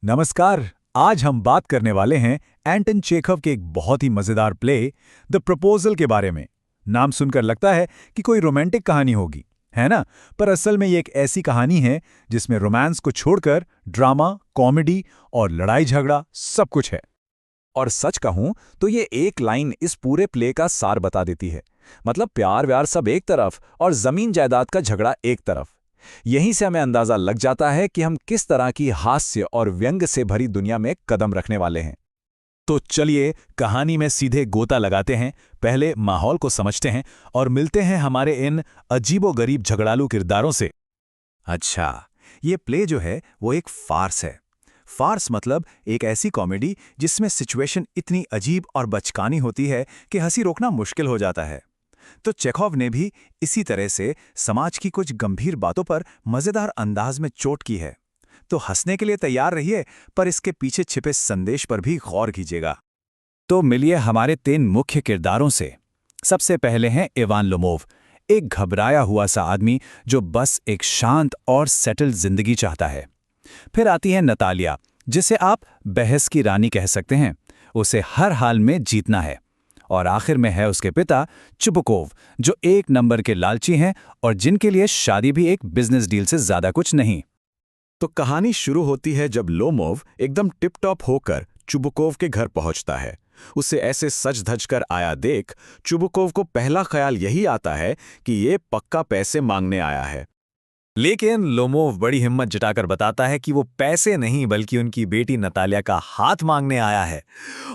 नमस्कार। आज हम बात करने वाले हैं एंटन चेखव के एक बहुत ही मजेदार प्ले द प्रपोजल के बारे में। नाम सुनकर लगता है कि कोई रोमांटिक कहानी होगी, है ना? पर असल में ये एक ऐसी कहानी है जिसमें रोमांस को छोड़कर ड्रामा, कॉमेडी और लड़ाई झगड़ा सब कुछ है। और सच कहूं तो ये एक लाइन इस पूरे प्ले का सार बता देती है। मतलब प्यार व्यार सब एक तरफ और जमीन जायदाद का झगड़ा एक तरफ। यहीं से हमें अंदाजा लग जाता है कि हम किस तरह की हास्य और व्यंग से भरी दुनिया में कदम रखने वाले हैं। तो चलिए कहानी में सीधे गोता लगाते हैं, पहले माहौल को समझते हैं और मिलते हैं हमारे इन अजीबोगरीब झगड़ालू किरदारों से। अच्छा, ये प्ले जो है वो एक फार्स है। फार्स मतलब एक ऐसी कॉमेडी जिसमें सिचुएशन इतनी अजीब और बचकानी होती है कि हंसी रोकना मुश्किल हो जाता है। तो चेखव ने भी इसी तरह से समाज की कुछ गंभीर बातों पर मजेदार अंदाज में चोट की है। तो हंसने के लिए तैयार रहिए, पर इसके पीछे छिपे संदेश पर भी गौर कीजिएगा। तो मिलिए हमारे 3 मुख्य किरदारों से। सबसे पहले हैं इवान लोमोव, एक घबराया हुआ सा आदमी जो बस एक शांत और सेटल्ड जिंदगी चाहता है। फिर आती है नतालिया, जिसे आप बहस की रानी कह सकते हैं। उसे हर हाल में जीतना है। और आखिर में है उसके पिता चुबुकोव, जो एक नंबर के लालची हैं और जिनके लिए शादी भी एक बिजनेस डील से ज्यादा कुछ नहीं। तो कहानी शुरू होती है जब लोमोव एकदम टिप टॉप होकर चुबुकोव के घर पहुंचता है। उसे ऐसे सज धज कर आया देख चुबुकोव को पहला ख्याल यही आता है कि ये पक्का पैसे मांगने आया है। लेकिन लोमोव बड़ी हिम्मत जुटाकर बताता है कि वो पैसे नहीं बल्कि उनकी बेटी नतालिया का हाथ मांगने आया है।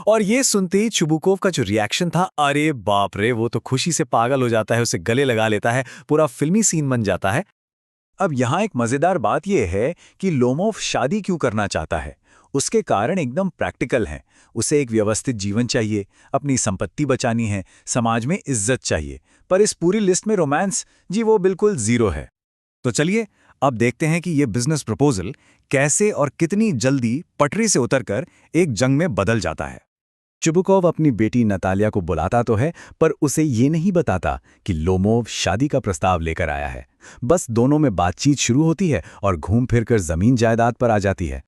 और ये सुनते ही चुबुकोव का जो रिएक्शन था, अरे बाप रे, वो तो खुशी से पागल हो जाता है, उसे गले लगा लेता है, पूरा फिल्मी सीन बन जाता है। अब यहाँ एक मजेदार बात यह है कि लोमोव शादी क्यों करना चाहता है। उसके कारण एकदम प्रैक्टिकल हैं। उसे एक व्यवस्थित जीवन चाहिए, अपनी संपत्ति बचानी है, समाज में इज्जत चाहिए। पर इस पूरी लिस्ट में रोमांस, जी वो बिल्कुल जीरो है। तो चलिए अब देखते हैं कि ये बिजनेस प्रपोजल कैसे और कितनी जल्दी पटरी से उतरकर एक जंग में बदल जाता है। चुबुकोव अपनी बेटी नतालिया को बुलाता तो है, पर उसे ये नहीं बताता कि लोमोव शादी का प्रस्ताव लेकर आया है। बस दोनों में बातचीत शुरू होती है और घूम फिरकर जमीन जायदाद पर आ जाती है।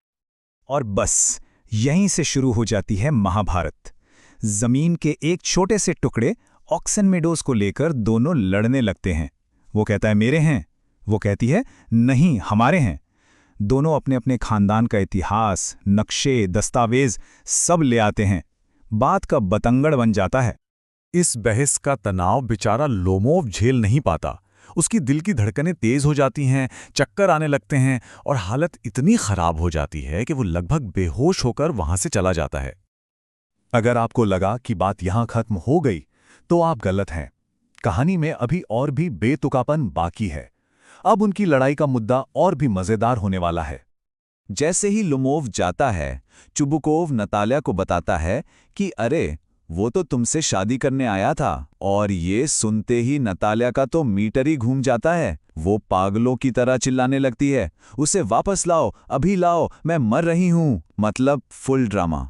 और बस यहीं से शुरू हो जाती है महाभारत। जमीन के एक छोटे से टुकड़े ऑक्सन मेडोज को लेकर दोनों लड़ने लगते हैं। वो कहता है मेरे हैं, वो कहती है नहीं हमारे हैं। दोनों अपने अपने खानदान का इतिहास, नक्शे, दस्तावेज सब ले आते हैं। बात का बतंगड़ बन जाता है। इस बहस का तनाव बेचारा लोमोव झेल नहीं पाता। उसकी दिल की धड़कनें तेज हो जाती हैं, चक्कर आने लगते हैं और हालत इतनी खराब हो जाती है कि वो लगभग बेहोश होकर वहां से चला जाता है। अगर आपको लगा कि बात यहां खत्म हो गई, तो आप गलत हैं। कहानी में अभी और भी बेतुकापन बाकी है। अब उनकी लड़ाई का मुद्दा और भी मजेदार होने वाला है। जैसे ही लोमोव जाता है, चुबुकोव नतालिया को बताता है कि अरे वो तो तुमसे शादी करने आया था। और ये सुनते ही नतालिया का तो मीटर ही घूम जाता है। वो पागलों की तरह चिल्लाने लगती है, उसे वापस लाओ, अभी लाओ, मैं मर रही हूं। मतलब फुल ड्रामा।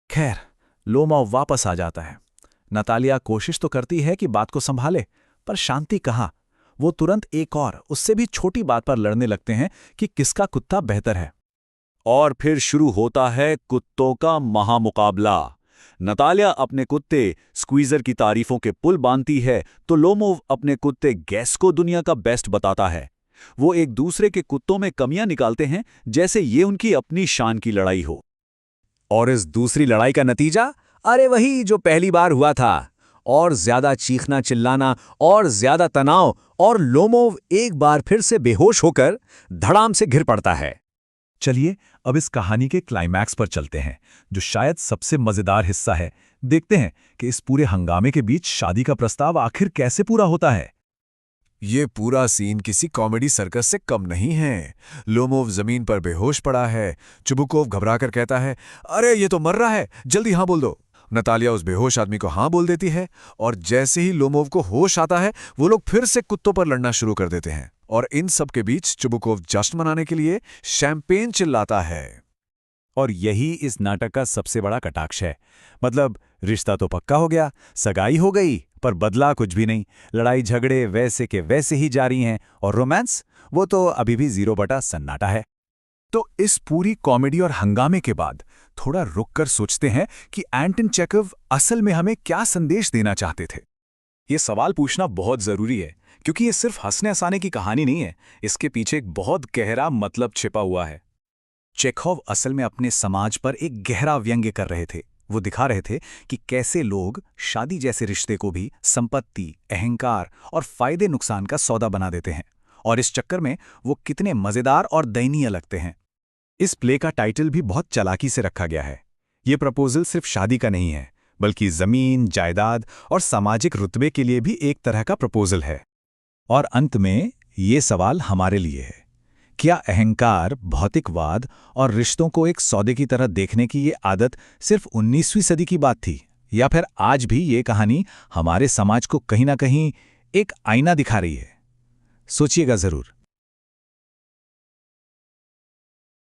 खैर, लोमोव वापस आ जाता है। नतालिया कोशिश तो करती है कि बात को संभाले, पर शांति कहाँ। वो तुरंत एक और उससे भी छोटी बात पर लड़ने लगते हैं कि किसका कुत्ता बेहतर है। और फिर शुरू होता है कुत्तों का महामुकाबला। नतालिया अपने कुत्ते स्क्वीजर की तारीफों के पुल बांधती है, तो लोमोव अपने कुत्ते गैस को दुनिया का बेस्ट बताता है। वो एक दूसरे के कुत्तों में कमियां निकालते हैं, जैसे ये उनकी अपनी शान की लड़ाई हो। और इस दूसरी लड़ाई का नतीजा, अरे वही जो पहली बार हुआ था। और ज्यादा चीखना चिल्लाना और ज्यादा तनाव, और लोमोव एक बार फिर से बेहोश होकर धड़ाम से गिर पड़ता है। चलिए अब इस कहानी के क्लाइमैक्स पर चलते हैं, जो शायद सबसे मजेदार हिस्सा है। देखते हैं कि इस पूरे हंगामे के बीच शादी का प्रस्ताव आखिर कैसे पूरा होता है। ये पूरा सीन किसी कॉमेडी सर्कस से कम नहीं है। लोमोव जमीन पर बेहोश पड़ा है। चुबुकोव घबराकर कहता है, अरे ये तो मर रहा है, जल्दी हाँ बोल दो। नतालिया उस बेहोश आदमी को हाँ बोल देती है, और जैसे ही लोमोव को होश आता है, वो लोग फिर से कुत्तों पर लड़ना शुरू कर देते हैं। और इन सब के बीच चुबुकोव जश्न मनाने के लिए शैंपेन चिल्लाता है। और यही इस नाटक का सबसे बड़ा कटाक्ष है। मतलब रिश्ता तो पक्का हो गया, सगाई हो गई, पर बदला कुछ भी नहीं। लड़ाई झगड़े वैसे के वैसे ही जारी हैं, और रोमांस वो तो अभी भी 0 बटा सन्नाटा है। तो इस पूरी कॉमेडी और हंगामे के बाद थोड़ा रुककर सोचते हैं कि एंटन चेखव असल में हमें क्या संदेश देना चाहते थे। ये सवाल पूछना बहुत जरूरी है, क्योंकि ये सिर्फ हंसने हंसाने की कहानी नहीं है, इसके पीछे एक बहुत गहरा मतलब छिपा हुआ है। चेखव असल में अपने समाज पर एक गहरा व्यंग्य कर रहे थे। वो दिखा रहे थे कि कैसे लोग शादी जैसे रिश्ते को भी संपत्ति, अहंकार और फायदे नुकसान का सौदा बना देते हैं, और इस चक्कर में वो कितने मजेदार और दयनीय लगते हैं। इस प्ले का टाइटल भी बहुत चालाकी से रखा गया है। ये प्रपोजल सिर्फ शादी का नहीं है, बल्कि जमीन, जायदाद और सामाजिक रुतबे के लिए भी एक तरह का प्रपोजल है। और अंत में ये सवाल हमारे लिए है, क्या अहंकार, भौतिकवाद और रिश्तों को एक सौदे की तरह देखने की ये आदत सिर्फ 19वीं सदी की बात थी, या फिर आज भी ये कहानी हमारे समाज को कहीं ना कहीं एक आईना दिखा रही है? सोचिएगा जरूर।